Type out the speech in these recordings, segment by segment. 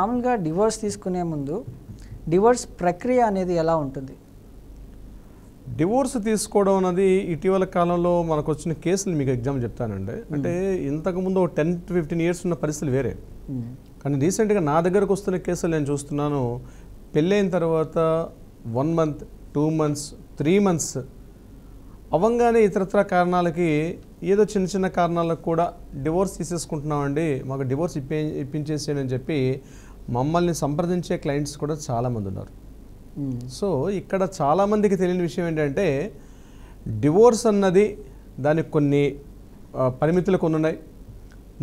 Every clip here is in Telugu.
మామూలుగా డివోర్స్ తీసుకునే ముందు డివోర్స్ ప్రక్రియ అనేది ఎలా ఉంటుంది? డివోర్స్ తీసుకోవడం అనేది ఇటీవల కాలంలో మనకు వచ్చిన కేసులు మీకు ఎగ్జాంపుల్ చెప్తానండి. అంటే ఇంతకుముందు 10-15 ఇయర్స్ ఉన్న పరిస్థితులు వేరే. కానీ రీసెంట్గా నా దగ్గరకు వస్తున్న కేసులు నేను చూస్తున్నాను, పెళ్ళైన తర్వాత 1 మంత్ 2 మంత్స్ 3 మంత్స్ అవంగానే ఇతరత్ర కారణాలకి ఏదో చిన్న చిన్న కారణాలకు కూడా డివోర్స్ తీసేసుకుంటున్నామండి, మాకు డివోర్స్ ఇప్పించేసేయని అని చెప్పి మమ్మల్ని సంప్రదించే క్లయింట్స్ కూడా చాలామంది ఉన్నారు. సో ఇక్కడ చాలామందికి తెలియని విషయం ఏంటంటే డివోర్స్ అన్నది దానికి కొన్ని పరిమితులు కొన్ని ఉన్నాయి.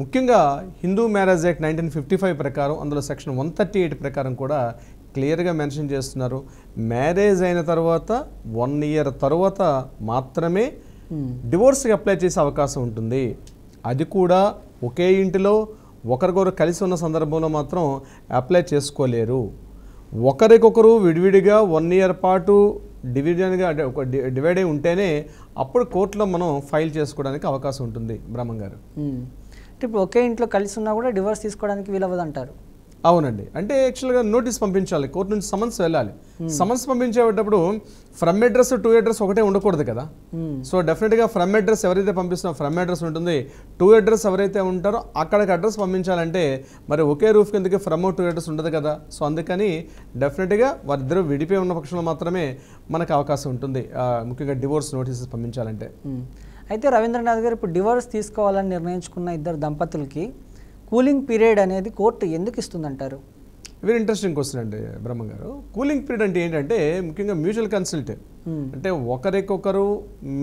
ముఖ్యంగా హిందూ మ్యారేజ్ యాక్ట్ 1955 ప్రకారం అందులో సెక్షన్ 138 ప్రకారం కూడా క్లియర్గా మెన్షన్ చేస్తున్నారు, మ్యారేజ్ అయిన తర్వాత 1 ఇయర్ తర్వాత మాత్రమే డివోర్స్కి అప్లై చేసే అవకాశం ఉంటుంది. అది కూడా ఒకే ఇంటిలో ఒకరికొకరు కలిసి ఉన్న సందర్భంలో మాత్రం అప్లై చేసుకోలేరు. ఒకరికొకరు విడివిడిగా 1 ఇయర్ పాటు డివైడ్ అయి ఉంటేనే అప్పుడు కోర్టులో మనం ఫైల్ చేసుకోవడానికి అవకాశం ఉంటుంది. బ్రహ్మం గారు, అంటే ఇప్పుడు ఒకే ఇంట్లో కలిసి ఉన్నా కూడా డివోర్స్ తీసుకోవడానికి వీలవ్వదు అంటారు? అవునండి. అంటే యాక్చువల్గా నోటీస్ పంపించాలి, కోర్టు నుంచి సమన్స్ వెళ్ళాలి. సమన్స్ పంపించేటప్పుడు ఫ్రమ్ అడ్రస్ టు అడ్రస్ ఒకటే ఉండకూడదు కదా. సో డెఫినెట్గా ఫ్రమ్ అడ్రస్ ఎవరైతే పంపిస్తున్నారో ఫ్రమ్ అడ్రస్ ఉంటుంది, టు అడ్రస్ ఎవరైతే ఉంటారో అక్కడికి అడ్రస్ పంపించాలంటే మరి ఒకే రూఫ్ కిందకి ఫ్రమ్ టు అడ్రస్ ఉండదు కదా. సో అందుకని డెఫినెట్గా వారిద్దరూ విడిపోయి ఉన్న పక్షంలో మాత్రమే మనకు అవకాశం ఉంటుంది ముఖ్యంగా డివోర్స్ నోటీసెస్ పంపించాలంటే. అయితే రవీంద్రనాథ్ గారు, ఇప్పుడు డివోర్స్ తీసుకోవాలని నిర్ణయించుకున్న ఇద్దరు దంపతులకి కూలింగ్ పీరియడ్ అనేది కోర్టు ఎందుకు ఇస్తుందంటారు? వెరీ ఇంట్రెస్టింగ్ క్వశ్చన్ అండి బ్రహ్మం గారు. కూలింగ్ పీరియడ్ అంటే ఏంటంటే ముఖ్యంగా మ్యూచువల్ కన్సల్ట్. అంటే ఒకరికొకరు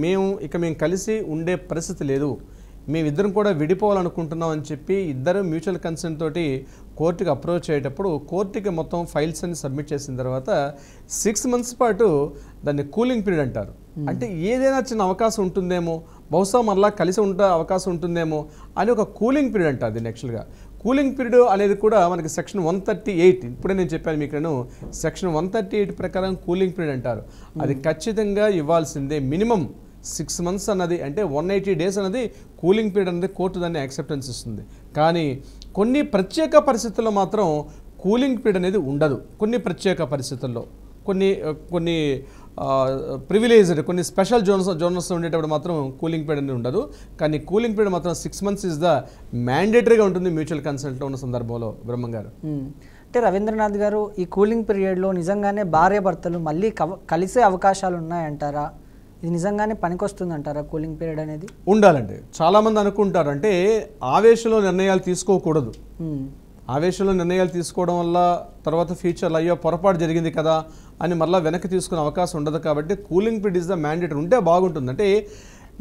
మేము కలిసి ఉండే పరిస్థితి లేదు, మేమిద్దరం కూడా విడిపోవాలనుకుంటున్నాం అని చెప్పి ఇద్దరు మ్యూచువల్ కన్సెంట్ తోటి కోర్టుకి అప్రోచ్ అయ్యేటప్పుడు కోర్టుకి మొత్తం ఫైల్స్ అన్ని సబ్మిట్ చేసిన తర్వాత 6 మంత్స్ పాటు దాన్ని కూలింగ్ పీరియడ్ అంటారు. అంటే ఏదైనా చిన్న అవకాశం ఉంటుందేమో, బహుశా మరలా కలిసి ఉండే అవకాశం ఉంటుందేమో అని ఒక కూలింగ్ పీరియడ్ అంటారు దీన్ని. యాక్చువల్గా కూలింగ్ పీరియడ్ అనేది కూడా మనకి సెక్షన్ 138, ఇప్పుడే నేను చెప్పాను మీకు, నేను సెక్షన్ 138 ప్రకారం కూలింగ్ పీరియడ్ అంటారు. అది ఖచ్చితంగా ఇవ్వాల్సిందే. మినిమం 6 మంత్స్ అన్నది, అంటే 180 డేస్ అన్నది కూలింగ్ పీరియడ్ అనేది కోర్టు దాన్ని యాక్సెప్టెన్స్ ఇస్తుంది. కానీ కొన్ని ప్రత్యేక పరిస్థితుల్లో మాత్రం కూలింగ్ పీరియడ్ అనేది ఉండదు. కొన్ని ప్రత్యేక పరిస్థితుల్లో కొన్ని ప్రివిలేజ్డ్ కొన్ని స్పెషల్ జోనర్స్ ఉండేటప్పుడు మాత్రం కూలింగ్ పీరియడ్ అనేది ఉండదు. కానీ కూలింగ్ పీరియడ్ మాత్రం 6 మంత్స్ ఇస్ ద మ్యాండేటరీగా ఉంటుంది మ్యూచువల్ కన్సల్ట్లో ఉన్న సందర్భంలో. బ్రహ్మం గారు, అంటే రవీంద్రనాథ్ గారు, ఈ కూలింగ్ పీరియడ్లో నిజంగానే భార్యాభర్తలు మళ్ళీ కలిసే అవకాశాలు ఉన్నాయంటారా? ఇది నిజంగానే పనికొస్తుంది అంటారా కూలింగ్ పీరియడ్ అనేది? ఉండాలండి. చాలామంది అనుకుంటారు అంటే ఆవేశంలో నిర్ణయాలు తీసుకోకూడదు, ఆవేశంలో నిర్ణయాలు తీసుకోవడం వల్ల తర్వాత ఫ్యూచర్లో అయ్యో పొరపాటు జరిగింది కదా అని మళ్ళీ వెనక్కి తీసుకునే అవకాశం ఉండదు. కాబట్టి cooling period is the mandatory, ఉంటే బాగుంటుంది. అంటే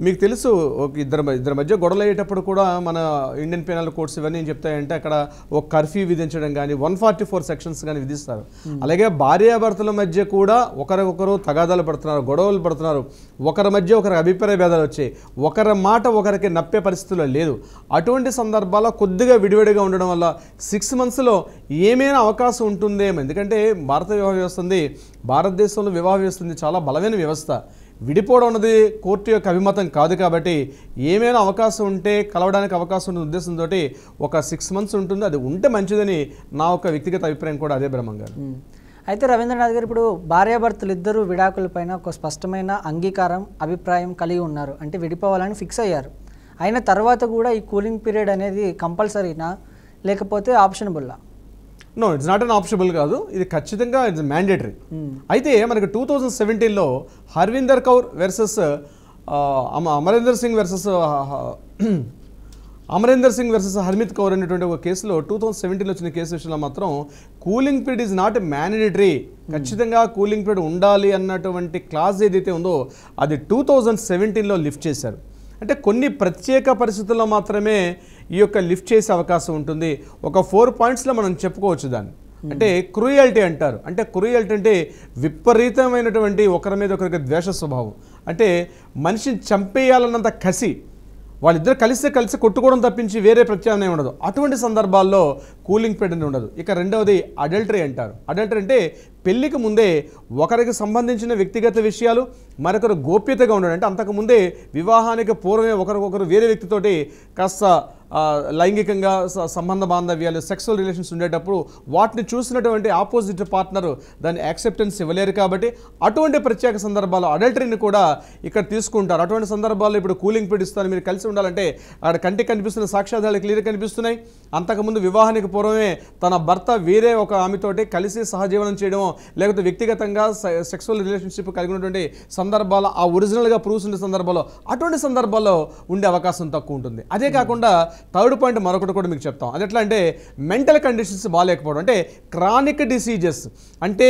మీకు తెలుసు, ఒక ఇద్దరి మధ్య గొడవలు అయ్యేటప్పుడు కూడా మన ఇండియన్ పెనల్ కోడ్స్ ఇవన్నీ ఏం చెప్తాయంటే అక్కడ ఒక కర్ఫ్యూ విధించడం కానీ 144 సెక్షన్స్ కానీ విధిస్తారు. అలాగే భార్యాభర్తల మధ్య కూడా ఒకరికొకరు తగాదాలు పడుతున్నారు, గొడవలు పడుతున్నారు, ఒకరి మధ్య ఒకరికి అభిప్రాయ భేదాలు వచ్చాయి, ఒకరి మాట ఒకరికి నప్పే పరిస్థితుల్లో లేదు. అటువంటి సందర్భాల్లో కొద్దిగా విడివిడిగా ఉండడం వల్ల 6 మంత్స్లో ఏమైనా అవకాశం ఉంటుందేమో. ఎందుకంటే భారత వివాహ వ్యవస్థ ఉంది, భారతదేశంలో వివాహ వ్యవస్థ ఉంది, చాలా బలమైన వ్యవస్థ. విడిపోవడం అన్నది కోర్టు యొక్క అభిమతం కాదు. కాబట్టి ఏమైనా అవకాశం ఉంటే కలవడానికి అవకాశం ఉన్న ఉద్దేశంతో ఒక 6 మంత్స్ ఉంటుంది, అది ఉంటే మంచిదని నా ఒక వ్యక్తిగత అభిప్రాయం కూడా అదే. బ్రహ్మం గారు, అయితే రవీంద్రనాథ్ గారు, ఇప్పుడు భార్యాభర్తలు ఇద్దరు విడాకులపైన ఒక స్పష్టమైన అంగీకారం అభిప్రాయం కలిగి ఉన్నారు, అంటే విడిపోవాలని ఫిక్స్ అయ్యారు. అయిన తర్వాత కూడా ఈ కూలింగ్ పీరియడ్ అనేది కంపల్సరీనా లేకపోతే ఆప్షనబుల్లా? నో, ఇట్స్ నాట్ అన్ ఆప్షనబుల్ కాదు, ఇది ఖచ్చితంగా ఇట్స్ మ్యాండేటరీ. అయితే మనకి 2017లో హర్విందర్ కౌర్ వర్సెస్ అమరేందర్ సింగ్ వర్సెస్ హర్మిత్ కౌర్ అనేటువంటి ఒక కేసులో 2017లో వచ్చిన కేసు విషయంలో మాత్రం cooling period is not mandatory, ఖచ్చితంగా కూలింగ్ పీరియడ్ ఉండాలి అన్నటువంటి క్లాజ్ ఏదైతే ఉందో అది 2017లో లిఫ్ట్ చేశారు. అంటే కొన్ని ప్రత్యేక పరిస్థితుల్లో మాత్రమే ఈ యొక్క లిఫ్ట్ చేసే అవకాశం ఉంటుంది. ఒక 4 పాయింట్స్లో మనం చెప్పుకోవచ్చు దాన్ని. అంటే క్రూయల్టీ అంటారు. అంటే క్రూయల్టీ అంటే విపరీతమైనటువంటి ఒకరి మీద ఒకరికి ద్వేష స్వభావం, అంటే మనిషిని చంపేయాలన్నంత కసి, వాళ్ళిద్దరు కలిసి కొట్టుకోవడం తప్పించి వేరే ప్రత్యామ్నాయం ఉండదు. అటువంటి సందర్భాల్లో కూలింగ్ పీరియడ్ ఉండదు. ఇక రెండవది అడల్టరీ అంటారు. అడల్టరీ అంటే పెళ్లికి ముందే ఒకరికి సంబంధించిన వ్యక్తిగత విషయాలు మరొకరు గోప్యతగా ఉండడం. అంటే అంతకుముందే వివాహానికి పూర్వమే ఒకరికొకరు వేరే వ్యక్తితోటి కాస్త లైంగికంగా సంబంధ బాంధవ్యాలు సెక్సువల్ రిలేషన్స్ ఉండేటప్పుడు వాటిని చూసినటువంటి ఆపోజిట్ పార్ట్నర్ దాన్ని యాక్సెప్టెన్స్ ఇవ్వలేరు కాబట్టి అటువంటి ప్రత్యేక సందర్భాల్లో అడల్టరీని కూడా ఇక్కడ తీసుకుంటారు. అటువంటి సందర్భాల్లో ఇప్పుడు కూలింగ్ పీరియడ్ ఇస్తాను, మీరు కలిసి ఉండాలంటే అక్కడ కంటికి కనిపిస్తున్న సాక్ష్యాధారాలు క్లియర్ కనిపిస్తున్నాయి. అంతకుముందు వివాహానికి పూర్వమే తన భర్త వేరే ఒక ఆమెతోటి కలిసి సహజీవనం చేయడమో లేకపోతే వ్యక్తిగతంగా సెక్సువల్ రిలేషన్షిప్ కలిగి ఉన్నటువంటి సందర్భాలు ఆ ఒరిజినల్గా ప్రూఫ్స్ ఉండే సందర్భాల్లో అటువంటి సందర్భాల్లో ఉండే అవకాశం తక్కువ ఉంటుంది. అదే కాకుండా థర్డ్ పాయింట్ మరొకటి కూడా మీకు చెప్తాం. అది ఎట్లా అంటే మెంటల్ కండిషన్స్ బాగాలేకపోవడం, అంటే క్రానిక్ డిసీజెస్, అంటే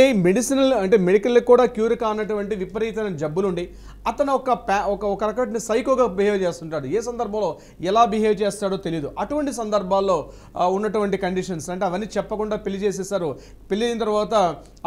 మెడికల్ కూడా క్యూర్ కానటువంటి విపరీతమైన జబ్బులు ఉండి అతను ఒక రకమైన సైకోగా బిహేవ్ చేస్తుంటాడు. ఏ సందర్భంలో ఎలా బిహేవ్ చేస్తాడో తెలియదు. అటువంటి సందర్భాల్లో ఉన్నటువంటి కండిషన్స్, అంటే అవన్నీ చెప్పకుండా పెళ్లి చేసేసారు, పెళ్లి అయిన తర్వాత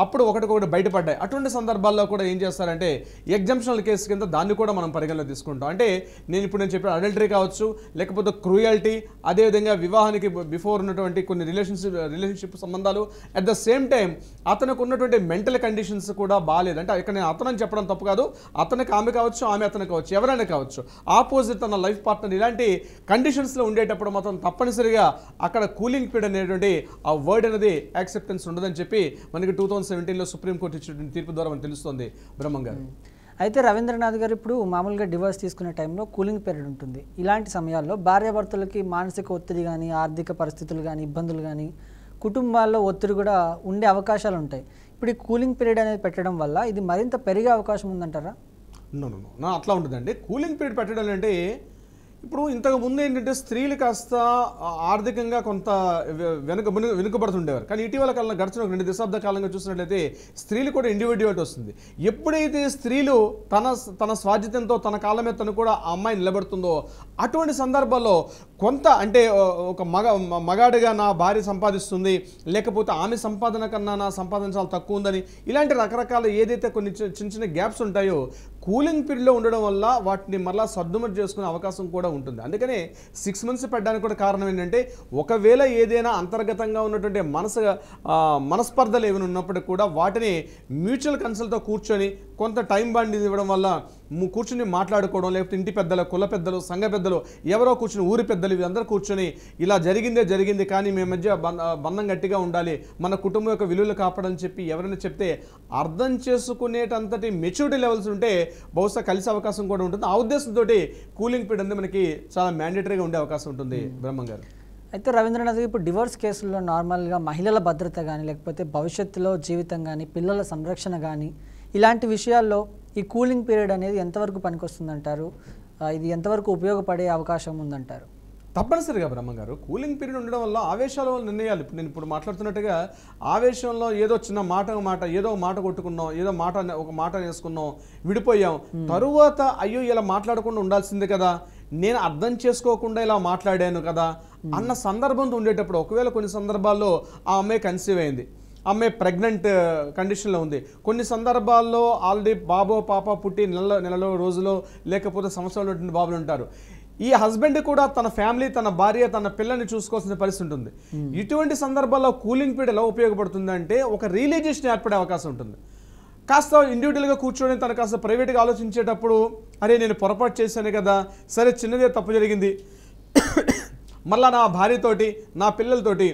అప్పుడు ఒకటికొకటి బయటపడ్డాయి. అటువంటి సందర్భాల్లో కూడా ఏం చేస్తారంటే ఎగ్జంప్షనల్ కేసు కింద దాన్ని కూడా మనం పరిగణలో తీసుకుంటాం. అంటే నేను చెప్పిన అడల్టరీ కావచ్చు, లేకపోతే క్రూయల్టీ, అదేవిధంగా వివాహానికి బిఫోర్ ఉన్నటువంటి కొన్ని రిలేషన్షిప్ సంబంధాలు, అట్ ద సేమ్ టైం అతనికి ఉన్నటువంటి మెంటల్ కండిషన్స్ కూడా బాగాలేదు. అంటే ఇక్కడ నేను అతనని చెప్పడం తప్పు కాదు, అతనికి ఆమె కావచ్చు, ఆమె అతను కావచ్చు, ఎవరైనా కావచ్చు, ఆపోజిట్ తన లైఫ్ పార్ట్నర్ ఇలాంటి కండిషన్స్లో ఉండేటప్పుడు మాత్రం తప్పనిసరిగా అక్కడ కూలింగ్ పీరియడ్ అనేటువంటి ఆ వర్డ్ అనేది యాక్సెప్టెన్స్ ఉండదని చెప్పి మనకి 2017లో సుప్రీంకోర్టు ఇచ్చిన తీర్పు ద్వారా మనకు తెలుస్తుంది బ్రహ్మం గారు. అయితే రవీంద్రనాథ్ గారు ఇప్పుడు మామూలుగా డివోర్స్ తీసుకునే టైంలో కూలింగ్ పీరియడ్ ఉంటుంది. ఇలాంటి సమయాల్లో భార్యాభర్తలకి మానసిక ఒత్తిడి కానీ, ఆర్థిక పరిస్థితులు కానీ, ఇబ్బందులు కానీ, కుటుంబాల్లో ఒత్తిడి కూడా ఉండే అవకాశాలు ఉంటాయి. ఇప్పుడు ఈ కూలింగ్ పీరియడ్ అనేది పెట్టడం వల్ల ఇది మరింత పెరిగే అవకాశం ఉందంటారా? నో అట్లా ఉంటుందండి. కూలింగ్ పీరియడ్ పెట్టడం అంటే ఇప్పుడు ఇంతకు ముందు ఏంటంటే స్త్రీలు కాస్త ఆర్థికంగా కొంత వెనుకబడుతుండేవారు. కానీ ఇటీవల కాలంలో గడిచిన 2 దశాబ్ద కాలంగా చూసినట్లయితే స్త్రీలు కూడా ఇండివిడ్యువాలిటీ వస్తుంది. ఎప్పుడైతే స్త్రీలు తన స్వాధితంతో తన కాళ్ళ మీద తను కూడా ఆ అమ్మాయి నిలబడుతుందో అటువంటి సందర్భాల్లో కొంత అంటే ఒక మగాడిగా నా భార్య సంపాదిస్తుంది, లేకపోతే ఆమె సంపాదన కన్నా నా సంపాదన చాలా తక్కువ ఉందని, ఇలాంటి రకరకాల ఏదైతే కొన్ని చిన్న చిన్న గ్యాప్స్ ఉంటాయో కూలింగ్ పీరియడ్లో ఉండడం వల్ల వాటిని మరలా సర్దుమతి చేసుకునే అవకాశం కూడా ఉంటుంది. అందుకనే 6 months పెట్టడానికి కూడా కారణం ఏంటంటే ఒకవేళ ఏదైనా అంతర్గతంగా ఉన్నటువంటి మనస్పర్ధలు ఏమైనా ఉన్నప్పటికీ కూడా వాటిని మ్యూచువల్ కన్సల్ట్తో కూర్చొని కొంత టైం బాండ్ ఇవ్వడం వల్ల కూర్చొని మాట్లాడుకోవడం, లేకపోతే ఇంటి పెద్దలు, కుల పెద్దలు, సంఘ పెద్దలు, ఎవరో కూర్చొని ఊరి పెద్దలు వీళ్ళందరూ కూర్చొని ఇలా జరిగింది కానీ మీ మధ్య బంధం గట్టిగా ఉండాలి, మన కుటుంబం యొక్క విలువలు కాపాడని చెప్పి ఎవరైనా చెప్తే అర్థం చేసుకునేటంతటి మెచ్యూరిటీ లెవెల్స్ ఉంటే బహుశా కలిసే అవకాశం కూడా ఉంటుంది. ఆ ఉద్దేశంతో కూలింగ్ పీరియడ్ అనేది మనకి చాలా మ్యాండేటరీగా ఉండే అవకాశం ఉంటుంది బ్రహ్మం గారు. అయితే రవీంద్రనాథ్ ఇప్పుడు డివోర్స్ కేసుల్లో నార్మల్గా మహిళల భద్రత కానీ, లేకపోతే భవిష్యత్తులో జీవితం కానీ, పిల్లల సంరక్షణ కానీ, ఇలాంటి విషయాల్లో ఈ కూలింగ్ పీరియడ్ అనేది ఎంతవరకు పనికొస్తుందంటారు? ఇది ఎంతవరకు ఉపయోగపడే అవకాశం ఉందంటారు? తప్పనిసరిగా బ్రహ్మగారు కూలింగ్ పీరియడ్ ఉండడం వల్ల ఆవేశాల వల్ల నిర్ణయాలు, నేను ఇప్పుడు మాట్లాడుతున్నట్టుగా ఆవేశంలో ఏదో చిన్న మాట ఏదో మాట కొట్టుకున్నాం, ఏదో ఒక మాట వేసుకున్నాం, విడిపోయాం, తరువాత అయ్యో ఇలా మాట్లాడకుండా ఉండాల్సిందే కదా, నేను అర్థం చేసుకోకుండా ఇలా మాట్లాడాను కదా అన్న సందర్భంతో ఉండేటప్పుడు ఒకవేళ కొన్ని సందర్భాల్లో ఆ అమ్మాయి కన్సీవ్ అయింది, అమ్మాయి ప్రెగ్నెంట్ కండిషన్లో ఉంది, కొన్ని సందర్భాల్లో ఆల్రెడీ బాబో పాప పుట్టి నెలలో రోజులో లేకపోతే సంవత్సరాలు ఉన్నటువంటి బాబులు ఉంటారు. ఈ హస్బెండ్ కూడా తన ఫ్యామిలీ, తన భార్య, తన పిల్లల్ని చూసుకోవాల్సిన పరిస్థితి ఉంటుంది. ఇటువంటి సందర్భాల్లో కూలింగ్ పీరియడ్ ఎలా ఉపయోగపడుతుంది అంటే ఒక రియలైజేషన్ ఏర్పడే అవకాశం ఉంటుంది. కాస్త ఇండివిజువల్గా కూర్చొని తను కాస్త ప్రైవేట్గా ఆలోచించేటప్పుడు అరే నేను పొరపాటు చేశాను కదా, సరే చిన్నదే తప్పు జరిగింది, మళ్ళీ నా భార్యతోటి, నా పిల్లలతోటి,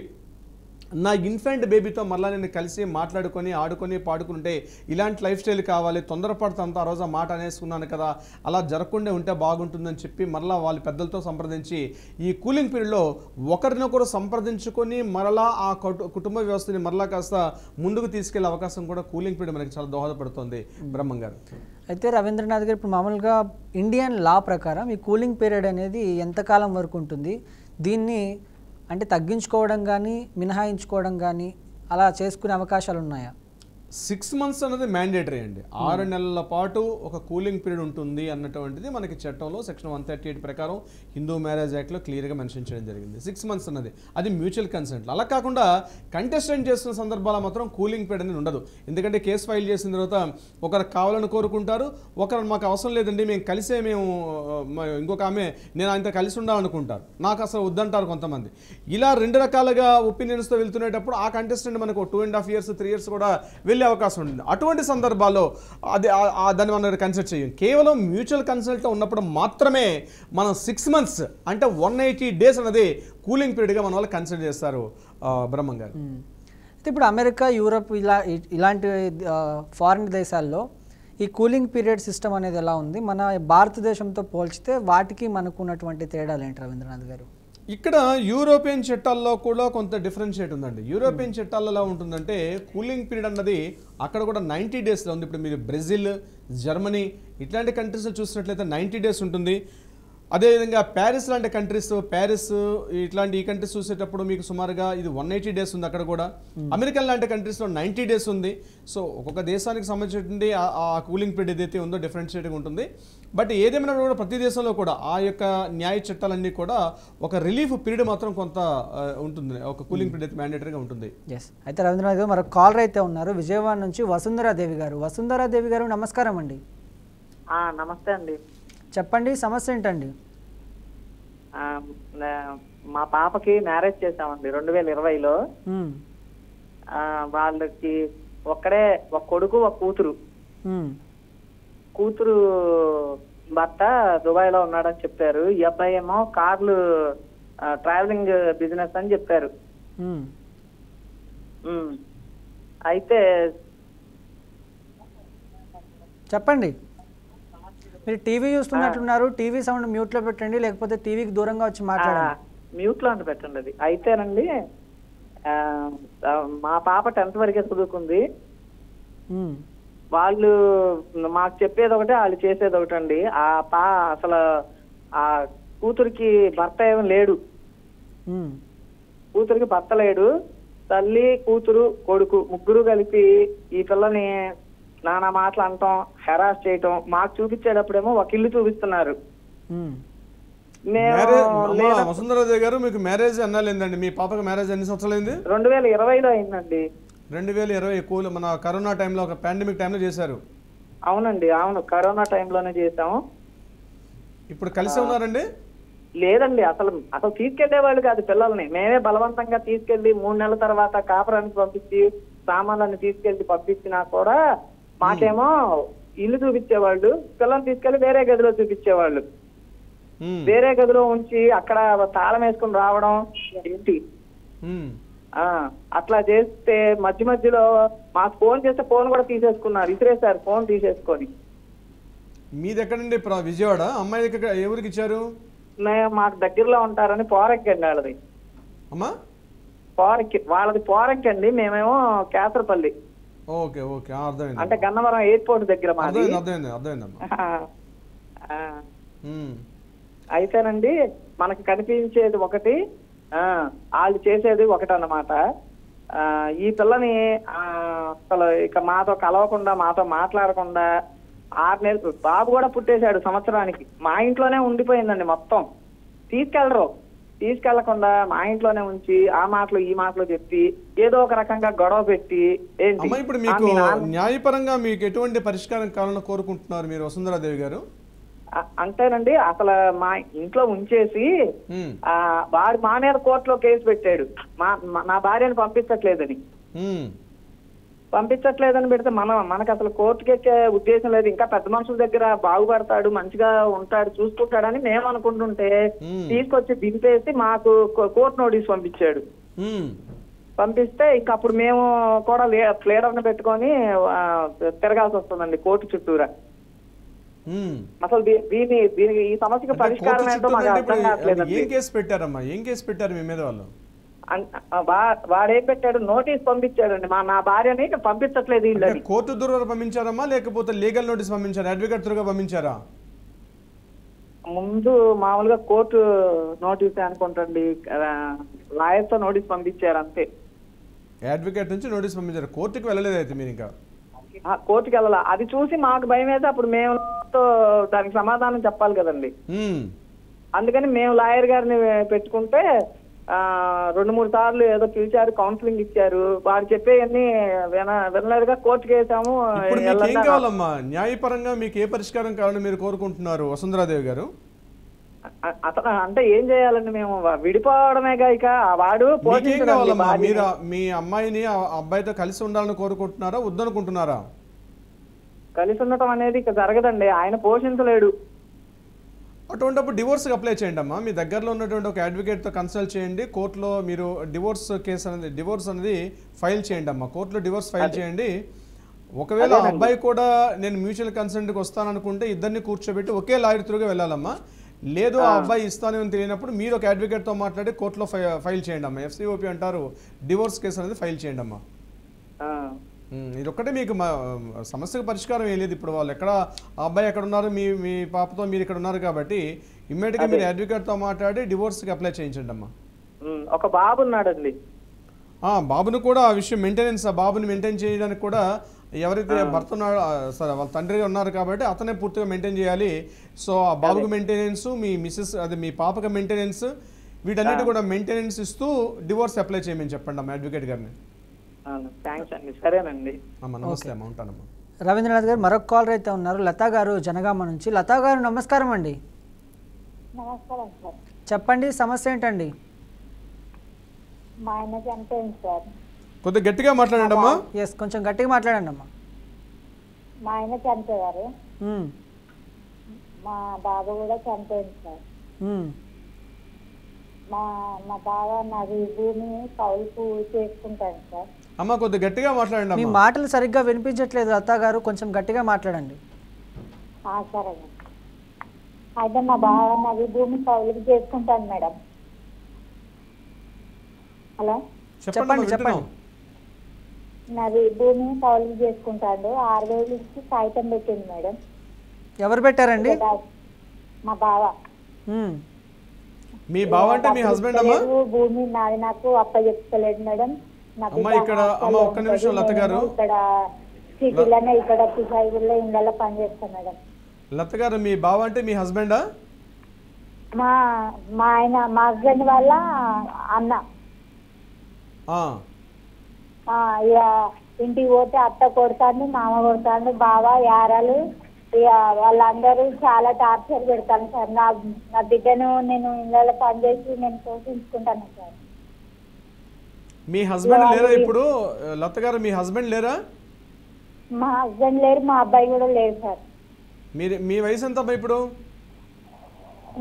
నా ఇన్ఫెంట్ బేబీతో మళ్ళీ నేను కలిసి మాట్లాడుకొని ఆడుకొని పాడుకుంటే ఇలాంటి లైఫ్ స్టైల్ కావాలి, తొందరపడుతుంత ఆ రోజు మాట అనేసుకున్నాను కదా, అలా జరగకుండా ఉంటే బాగుంటుందని చెప్పి మరలా వాళ్ళ పెద్దలతో సంప్రదించి ఈ కూలింగ్ పీరియడ్లో ఒకరినొకరు సంప్రదించుకొని మరలా ఆ కుటుంబ వ్యవస్థని మరలా కాస్త ముందుకు తీసుకెళ్లే అవకాశం కూడా కూలింగ్ పీరియడ్ మనకి చాలా దోహదపడుతుంది బ్రహ్మం గారు. అయితే రవీంద్రనాథ్ గారు ఇప్పుడు మామూలుగా ఇండియన్ లా ప్రకారం ఈ కూలింగ్ పీరియడ్ అనేది ఎంతకాలం వరకు ఉంటుంది? దీన్ని అంటే తగ్గించుకోవడం కానీ, మినహాయించుకోవడం కానీ అలా చేసుకునే అవకాశాలు ఉన్నాయా? 6 months అనేది మ్యాండేటరీ అండి. 6 నెలల పాటు ఒక కూలింగ్ పీరియడ్ ఉంటుంది అన్నటువంటిది మనకి చట్టంలో సెక్షన్ 138 ప్రకారం హిందూ మ్యారేజ్ యాక్ట్లో క్లియర్గా మెన్షన్ చేయడం జరిగింది. 6 months అన్నది అది మ్యూచువల్ కన్సెంట్. అలా కాకుండా కంటెస్టెంట్ చేస్తున్న సందర్భాలు మాత్రం కూలింగ్ పీరియడ్ అనేది ఉండదు. ఎందుకంటే కేసు ఫైల్ చేసిన తర్వాత ఒకరు కావాలని కోరుకుంటారు, ఒకరు మాకు అవసరం లేదండి మేము కలిసే ఇంకొక ఆమె నేను ఆయనతో కలిసి ఉండాలనుకుంటారు, నాకు అసలు వద్దంటారు కొంతమంది. ఇలా 2 రకాలుగా ఒపీనియన్స్తో వెళ్తునేటప్పుడు ఆ కంటెస్టెంట్ మనకు 2.5 years 3 years కూడా వెళ్ళే వెళ్ళే అవకాశం ఉంటుంది. అటువంటి సందర్భాల్లో దాన్ని మనం కన్సిడర్ చేయం. కేవలం మ్యూచువల్ కన్సల్ట్లో ఉన్నప్పుడు మాత్రమే మనం 6 months అంటే 180 days అనేది కూలింగ్ పీరియడ్గా మన వాళ్ళు కన్సిడర్ చేస్తారు బ్రహ్మం గారు. అయితే ఇప్పుడు అమెరికా, యూరప్ ఇలాంటి ఫారిన్ దేశాల్లో ఈ కూలింగ్ పీరియడ్ సిస్టమ్ అనేది ఎలా ఉంది? మన భారతదేశంతో పోల్చితే వాటికి మనకు ఉన్నటువంటి తేడాలు ఏంటి రవీంద్రనాథ్ గారు? ఇక్కడ యూరోపియన్ చట్టాల్లో కూడా కొంత డిఫరెన్షియేట్ ఉందండి. యూరోపియన్ చట్టాల్లో ఎలా ఉంటుందంటే కూలింగ్ పీరియడ్ అన్నది అక్కడ కూడా 90 daysలో ఉంది. ఇప్పుడు మీరు బ్రెజిల్, జర్మనీ ఇట్లాంటి కంట్రీస్లో చూసినట్లయితే 90 days ఉంటుంది. అదేవిధంగా ప్యారిస్ లాంటి కంట్రీస్, ప్యారిస్ ఇట్లాంటి ఈ కంట్రీస్ చూసేటప్పుడు మీకు సుమారుగా ఇది 180 days ఉంది అక్కడ కూడా. అమెరికా లాంటి కంట్రీస్లో 90 days ఉంది. సో ఒక్కొక్క దేశానికి సంబంధించి ఆ కూలింగ్ పీరియడ్ ఏదైతే ఉందో డిఫరెన్షియేట్గా ఉంటుంది. బట్ ఏదేమైనా కూడా ప్రతి దేశంలో కూడా ఆ యొక్క న్యాయ చట్టాలన్నీ కూడా ఒక రిలీఫ్ పీరియడ్ మాత్రం కొంత ఉంటుంది, ఒక కూలింగ్ పీరియడ్ అయితే మ్యాండేటరీగా ఉంటుంది. ఎస్. అయితే రవీంద్రనాథ్ గారు మరొక కాలర్ అయితే ఉన్నారు విజయవాడ నుంచి, వసుంధరాదేవి గారు. వసుంధరాదేవి గారు నమస్కారం అండి. నమస్తే అండి. చెప్పండి, సమస్య ఏంటండి? మా పాపకి మ్యారేజ్ చేసామండి 2020లో. వాళ్ళకి ఒక్కడే ఒక కొడుకు, ఒక కూతురు. కూతురు భర్త దుబాయ్ లో ఉన్నాడని చెప్పారు. ఈ అబ్బాయి ఏమో కార్లు ట్రావెలింగ్ బిజినెస్ అని చెప్పారు. అయితే చెప్పండి. మీరు టీవీ చూస్తున్నట్లున్నారు, టీవీ సౌండ్ మ్యూట్లో పెట్టండి, లేకపోతే టీవీకి దూరంగా వచ్చి మాట్లాడండి. మ్యూట్లో అంటే పెట్టండి అది. అయితేనండి మా పాప 10th వరకే చదువుకుంది. వాళ్ళు మాకు చెప్పేది ఒకటి, వాళ్ళు చేసేది ఒకటి అండి. అసలు ఆ కూతురికి భర్త ఏమీ లేడు. కూతురికి భర్త లేడు. తల్లి, కూతురు, కొడుకు ముగ్గురు కలిపి ఈ పిల్లని నానా మాటలు అంటాం, హెరాస్ చేయటం. మాకు చూపించేటప్పుడేమో ఒక ఇల్లు చూపిస్తున్నారు. వసుంధరాదేవి గారు, మీకు మ్యారేజ్ అన్నాలేందండి? మీ పాపకి మ్యారేజ్ ఎన్ని సంవత్సరాలు అయింది? 2020లో అయిందండి. 2020 మన కరోనా టైంలో, ఒక పాండమిక్ టైంలో చేశారు. అవునండి, అవును, కరోనా టైంలోనే చేసాము. ఇప్పుడు కలిసి ఉన్నారండి? లేదండి, అసలు తీసుకెళ్లేవాళ్ళు కాదు పిల్లల్ని. మేమే బలవంతంగా తీసుకెళ్లి 3 నెలల తర్వాత కాపురానికి పంపించి సామాన్లన్నీ తీసుకెళ్లి పంపించినా కూడా మాకేమో ఇల్లు చూపించేవాళ్ళు, పిల్లల్ని తీసుకెళ్లి వేరే గదిలో చూపించేవాళ్ళు. వేరే గదిలో ఉంచి అక్కడ తాళం వేసుకుని రావడం ఏంటి, అట్లా చేస్తే మధ్య మధ్యలో మాకు ఫోన్ చేస్తే ఫోన్ కూడా తీసేసుకున్నారు, ఇసిరేసారు ఫోన్ తీసేసుకొని. మీది ఎక్కడండి? విజయవాడ. అమ్మాయి దగ్గర ఎవరికి ఇచ్చారు? మాకు దగ్గరలో ఉంటారని పోరెక్కండి వాళ్ళది. అమ్మా వాళ్ళది పోరెక్కండి, మేమేమో కేసరపల్లి. ఓకే ఓకే, అర్థమైంది. అంటే గన్నవరం ఎయిర్పోర్ట్ దగ్గర మాది. అయితేనండి మనకి కనిపించేది ఒకటి, వాళ్ళు చేసేది ఒకటి అన్నమాట. ఈ పిల్లని అసలు ఇక మాతో కలవకుండా, మాతో మాట్లాడకుండా 6 నెలలు, బాబు కూడా పుట్టేశాడు సంవత్సరానికి. మా ఇంట్లోనే ఉండిపోయిందండి మొత్తం. తీసుకెళ్లకుండా మా ఇంట్లోనే ఉంచి ఆ మాటలు ఈ మాటలు చెప్పి ఏదో ఒక రకంగా గొడవ పెట్టి ఏంటి. ఇప్పుడు మీకు న్యాయపరంగా మీకు ఎటువంటి పరిష్కారం కావాలని కోరుకుంటున్నారు మీరు వసుంధరాదేవి గారు? అంటేనండి అసలు మా ఇంట్లో ఉంచేసి వాడు మా మీద కోర్టులో కేసు పెట్టాడు, నా భార్యను పంపించట్లేదని పెడితే మనకు అసలు కోర్టుకి ఎక్కే ఉద్దేశం లేదు. ఇంకా పెద్ద మనుషుల దగ్గర బాగుపడతాడు, మంచిగా ఉంటాడు, చూసుకుంటాడని మేము అనుకుంటుంటే తీసుకొచ్చి దింపేసి మాకు కోర్టు నోటీస్ పంపించాడు. పంపిస్తే ఇంక అప్పుడు మేము కూడా ప్లేడర్ని పెట్టుకొని తిరగాల్సి వస్తుందండి కోర్టు చుట్టూరా. అసలు దీనికి ఈ సమస్యకు పరిష్కారం ఏంటో మాకు అర్థం కావట్లేదు. ఏం కేసు పెట్టారమ్మా? ఏం కేసు పెట్టారు మీ మీద వాళ్ళు? వాడేం పెట్టాడు, నోటీస్ పంపించాడండి. నా భార్యని పంపించట్లేదు వీళ్ళని. కోర్టు ద్వారా పంపించారమ్మా లేకపోతే లీగల్ నోటీస్ పంపించారా? అడ్వకేట్ త్రూగా పంపించారా? ముందు మామూలుగా కోర్టు నోటీస్ అనుకుంటండి, లాయర్ తో నోటీస్ పంపించారు అంతే. అడ్వకేట్ నుంచి నోటీస్ పంపించారు, కోర్టుకి వెళ్ళలేదు అయితే మీరు? ఇంకా కోర్టుకి వెళ్ళాలి. అది చూసి మాకు భయం అయితే అప్పుడు మేము దానికి సమాధానం చెప్పాలి కదండి. అందుకని మేము లాయర్ గారిని పెట్టుకుంటే 2-3 సార్లు ఏదో పిలిచారు, కౌన్సిలింగ్ ఇచ్చారు. వాడు చెప్పేవన్నీ వినలేదుగా కోర్టుకి వేసాము. ఏం కావాలమ్మా న్యాయపరంగా? మీకు ఏ పరిష్కారం కావాలని మీరు కోరుకుంటున్నారు వసుంధరాదేవి గారు? అతను అంటే ఏం చేయాలండి మేము? విడిపోవడమేగా ఇక. వాడు మీకేం పోషించడండి కావాలమ్మా? భార్యని. మీరు మీ అమ్మాయిని ఆ అబ్బాయితో కలిసి ఉండాలని కోరుకుంటున్నారా, వద్దనుకుంటున్నారా? కలిసి ఉండటం అనేది ఇక జరగదండి, ఆయన పోషించలేడు. అటువంటిప్పుడు డివోర్స్కి అప్లై చేయండి అమ్మా. మీ దగ్గరలో ఉన్నటువంటి ఒక అడ్వకేట్తో కన్సల్ట్ చేయండి. కోర్టులో మీరు డివోర్స్ అనేది ఫైల్ చేయండి అమ్మా. కోర్టులో డివోర్స్ ఫైల్ చేయండి. ఒకవేళ ఆ అబ్బాయి కూడా నేను మ్యూచువల్ కన్సెంట్కి వస్తాననుకుంటే ఇద్దరిని కూర్చోబెట్టి ఒకే లాయర్ త్రూగా వెళ్ళాలమ్మా. లేదు ఆ అబ్బాయి ఇస్తానని తెలియనప్పుడు మీరు ఒక అడ్వకేట్తో మాట్లాడి కోర్టులో ఫైల్ చేయండి అమ్మా. FCOP అంటారు, డివోర్స్ కేసు అనేది ఫైల్ చేయండి అమ్మా. ఇది ఒక్కటే మీకు సమస్యకు పరిష్కారం ఏం లేదు. ఇప్పుడు వాళ్ళు ఎక్కడ, ఆ అబ్బాయి ఎక్కడ ఉన్నారు, మీ పాపతో మీరు ఇక్కడ ఉన్నారు కాబట్టి ఇమ్మీడియట్గా మీరు అడ్వకేట్తో మాట్లాడి డివోర్స్కి అప్లై చేయించండి అమ్మా. ఒక బాబు ఉన్నాడండి. బాబును కూడా ఆ విషయం మెయింటెనెన్స్, ఆ బాబుని మెయింటైన్ చేయడానికి కూడా ఎవరైతే భర్త ఉన్నాడో సరే వాళ్ళ తండ్రిగా ఉన్నారు కాబట్టి అతనే పూర్తిగా మెయింటైన్ చేయాలి. సో ఆ బాబుకు మెయింటెనెన్స్, మీ మిస్సెస్ అదే మీ పాపకి మెయింటెనెన్స్, వీటన్నిటి కూడా మెయింటెనెన్స్ ఇస్తూ డివోర్స్ అప్లై చేయమని చెప్పండి అమ్మా అడ్వకేట్ గారిని. థ్యాంక్స్ అండి. సరేనండి అమ్మా, నమస్తే అమ్మా, ఉంటానమ్మా. రవీంద్రనాథ్ గారు మరొక కాలర్ అయితే ఉన్నారు, లతా గారు జనగామ నుంచి. లతా గారు నమస్కారం అండి. నమస్కారం సార్. చెప్పండి, సమస్య ఏంటండి? మా ఆయన చనిపోయింది సార్. కొద్దిగా గట్టిగా మాట్లాడండి అమ్మా. ఎస్, కొంచెం గట్టిగా మాట్లాడండి అమ్మా. మా ఆయన చనిపోయారు, మ్మ్. మా బాబు కూడా చనిపోయింది సార్. మ్మ్. మా బావ నాది భూమి కౌలుకు చేసుకుంటాను సార్. అమ్మా కొద్దిగా గట్టిగా మాట్లాడండి మీ అమ్మా. మాటలు సరిగ్గా వినిపించట్లేదు లతా గారు, కొంచెం గట్టిగా మాట్లాడండి. సరే అయితే మా బావ నాది భూమి కౌలుకు చేసుకుంటాను మేడం. హలో, చెప్పండి, చెప్పండి. నాది భూమి కౌలుకు చేసుకుంటాడు. 6,000 ఇచ్చి కాగితం పెట్టింది మేడం. ఎవరు పెట్టారండి? మా బావ. మ్మ్. మీ బావ అంటే మీ హస్బెండ్ అమ్మా? భూమి నాది నాకు అప్పచెప్తలేదు మేడం. అమ్మా ఇక్కడ అమ్మ ఒక్క నిమిషం లత గారు. ఇక్కడ సిటీలోనే ఇక్కడ కుసాయిగూడలో ఇళ్ళలో పనిచేస్తాను మేడం. లత గారు మీ బావ అంటే మీ హస్బెండా? మా ఆయన మా హస్బెండ్ వాళ్ళ అన్న. ఇక ఇంటికి పోతే అత్త కొడతాను, మామ కొడతాను, బావ యారాలు, ఇక వాళ్ళందరూ చాలా టార్చర్ పెడతాను సార్. నా బిడ్డను నేను ఇళ్ళలో పనిచేసి నేను పోషించుకుంటాను సార్. మీ హస్బెండ్ లేరా ఇప్పుడు? లత గారు మీ హస్బెండ్ లేరా? మా హస్బెండ్ లేరు, మా అబ్బాయి కూడా లేరు సార్. మీ వయసు ఎంత అమ్మా ఇప్పుడు?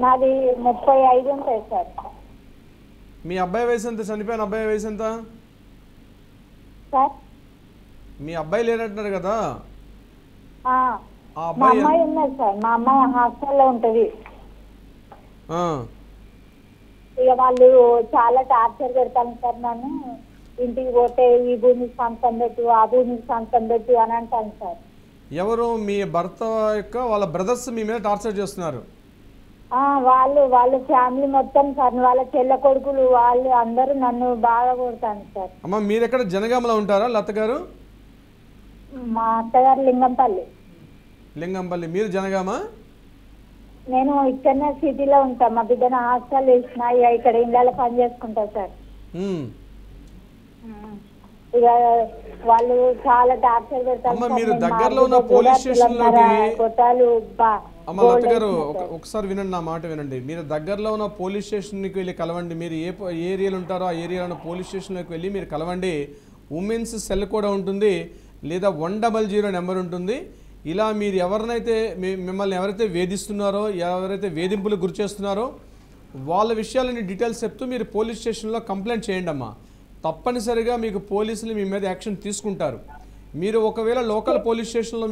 నాది 35 ఉంటుంది సార్. మీ అబ్బాయి వయసు ఎంత? చనిపోయిన అబ్బాయి వయసు ఎంత సార్? మీ అబ్బాయి లేరంటున్నారు కదా, ఆ మా అబ్బాయి అమ్మాయి ఉన్నది సార్. మా అమ్మాయి హాస్టల్లో ఉంటుంది. ఇక వాళ్ళు చాలా టార్చర్ పెడతాను సార్. నన్ను ఇంటికి పోతే ఈ భూమికి సంతం పెట్టు, ఆ భూమికి సంతం పెట్టు అని అంటాను సార్. ఎవరు? మీ భర్త యొక్క వాళ్ళ బ్రదర్స్ మీ మీద టార్చర్ చేస్తున్నారు? వాళ్ళ ఫ్యామిలీ మొత్తం సార్, వాళ్ళ చెల్ల కొడుకులు వాళ్ళు అందరూ నన్ను బాగా కొడతాను సార్. అమ్మ మీరు ఎక్కడ జనగామలో ఉంటారా లత గారు? మా అత్తగారు లింగంపల్లి. లింగంపల్లి. మీరు జనగామ? నేను ఇక్కడనే సిటీలో ఉంటా. మా బిడ్డను హాస్టల్ వేసిన, ఇక ఇక్కడ ఇళ్ళలో పని చేసుకుంటా సార్. ఇక వాళ్ళు చాలా టార్చర్ పెడతారు. అమ్మ మీరు దగ్గరలో ఉన్న పోలీస్ స్టేషన్లోకి కొట్టాలు. అమ్మ లత గారు ఒకసారి వినండి, నా మాట వినండి. మీరు దగ్గరలో ఉన్న పోలీస్ స్టేషన్కి వెళ్ళి కలవండి. మీరు ఏ ఏరియాలో ఉంటారో ఆ ఏరియాలో పోలీస్ స్టేషన్లోకి వెళ్ళి మీరు కలవండి. ఉమెన్స్ సెల్ కూడా ఉంటుంది, లేదా 100 నెంబర్ ఉంటుంది. ఇలా మీరు ఎవరినైతే మిమ్మల్ని ఎవరైతే వేధిస్తున్నారో, ఎవరైతే వేధింపులకు గురి చేస్తున్నారో వాళ్ళ విషయాలని డీటెయిల్స్ చెప్తూ మీరు పోలీస్ స్టేషన్లో కంప్లైంట్ చేయండి అమ్మా. తప్పనిసరిగా మీకు పోలీసులు మీ మీద యాక్షన్ తీసుకుంటారు. మీరు ఒకవేళ లోకల్ పోలీస్ స్టేషన్లో